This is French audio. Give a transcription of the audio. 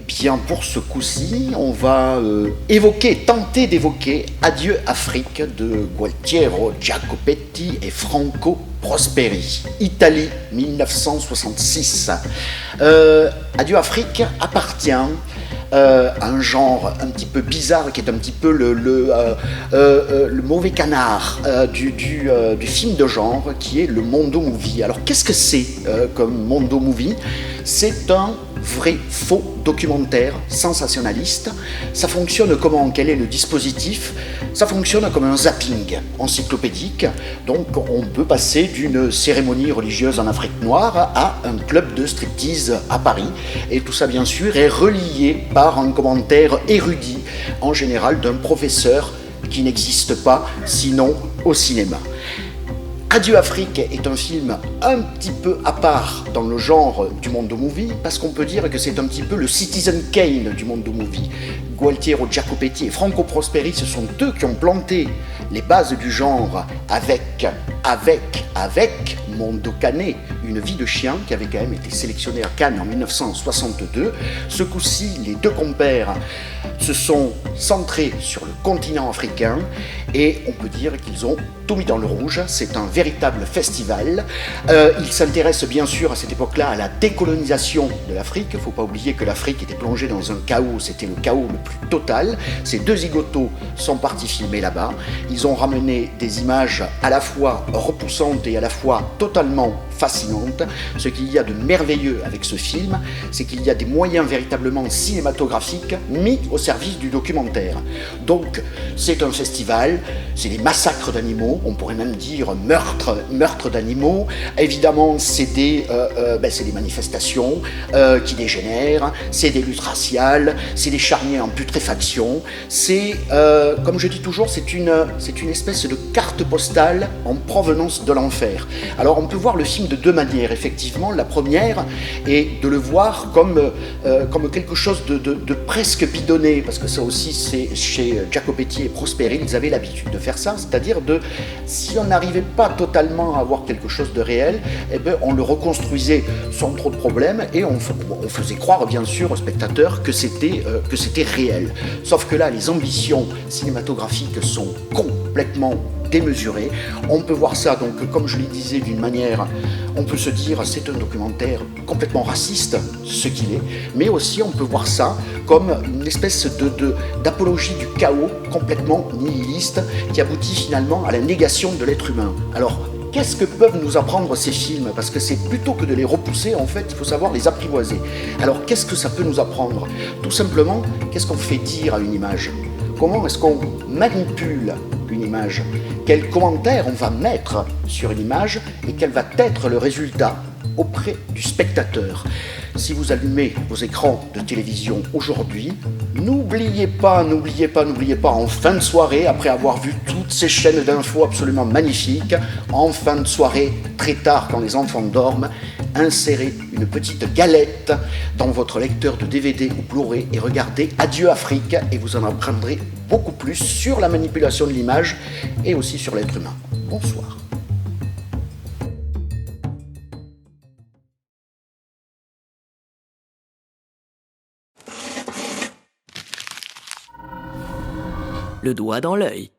bien, pour ce coup-ci, on va tenter d'évoquer Adieu Afrique de Gualtiero Jacopetti et Franco Prosperi, Italie 1966. Adieu Afrique appartient à un genre un petit peu bizarre qui est un petit peu le mauvais canard du film de genre qui est le Mondo Movie. Alors qu'est-ce que c'est comme Mondo Movie? C'est un vrai faux documentaire sensationnaliste. Ça fonctionne comment? Quel est le dispositif? Ça fonctionne comme un zapping encyclopédique. Donc on peut passer d'une cérémonie religieuse en Afrique noire à un club de striptease à Paris. Et tout ça bien sûr est relié par un commentaire érudit, en général d'un professeur qui n'existe pas sinon au cinéma. Adieu Afrique est un film un petit peu à part dans le genre du Mondo Movie, parce qu'on peut dire que c'est un petit peu le Citizen Kane du Mondo Movie. Gualtiero Jacopetti et Franco Prosperi, ce sont eux qui ont planté les bases du genre avec Mondo Cane, une vie de chien, qui avait quand même été sélectionné à Cannes en 1962. Ce coup-ci, les deux compères se sont centrés sur le continent africain et on peut dire qu'ils ont tout mis dans le rouge. C'est un véritable festival. Ils s'intéressent bien sûr à cette époque-là à la décolonisation de l'Afrique. Il ne faut pas oublier que l'Afrique était plongée dans un chaos, c'était le chaos le plus total. Ces deux zigotos sont partis filmer là-bas. Ils ont ramené des images à la fois repoussantes et à la fois totalement fascinantes. Ce qu'il y a de merveilleux avec ce film, c'est qu'il y a des moyens véritablement cinématographiques mis au service du documentaire. Donc c'est un festival, c'est des massacres d'animaux, on pourrait même dire meurtre d'animaux. Évidemment c'est des manifestations qui dégénèrent, c'est des luttes raciales, c'est des charniers en putréfaction, c'est, comme je dis toujours, c'est une espèce de carte postale en provenance de l'enfer. Alors on peut voir le film de deux manières, effectivement. La première est de le voir comme quelque chose de presque bidonné, parce que ça aussi c'est chez Jacopetti et Prosperi, ils avaient l'habitude de faire ça, c'est-à-dire si on n'arrivait pas totalement à avoir quelque chose de réel, eh ben, on le reconstruisait sans trop de problèmes et on faisait croire bien sûr aux spectateurs que c'était réel. Sauf que là, les ambitions cinématographiques sont complètement démesuré. On peut voir ça, donc, comme je le disais, d'une manière, on peut se dire c'est un documentaire complètement raciste, ce qu'il est, mais aussi on peut voir ça comme une espèce d'apologie du chaos complètement nihiliste qui aboutit finalement à la négation de l'être humain. Alors, qu'est-ce que peuvent nous apprendre ces films? Parce que c'est plutôt que de les repousser, en fait, il faut savoir les apprivoiser. Alors, qu'est-ce que ça peut nous apprendre? Tout simplement, qu'est-ce qu'on fait dire à une image? Comment est-ce qu'on manipule une image? Quel commentaire on va mettre sur une image et quel va être le résultat auprès du spectateur? Si vous allumez vos écrans de télévision aujourd'hui, n'oubliez pas, en fin de soirée, après avoir vu toutes ces chaînes d'infos absolument magnifiques, en fin de soirée, très tard quand les enfants dorment, insérez une petite galette dans votre lecteur de DVD ou Blu-ray et regardez Adieu Afrique et vous en apprendrez beaucoup plus sur la manipulation de l'image et aussi sur l'être humain. Bonsoir. Le doigt dans l'œil.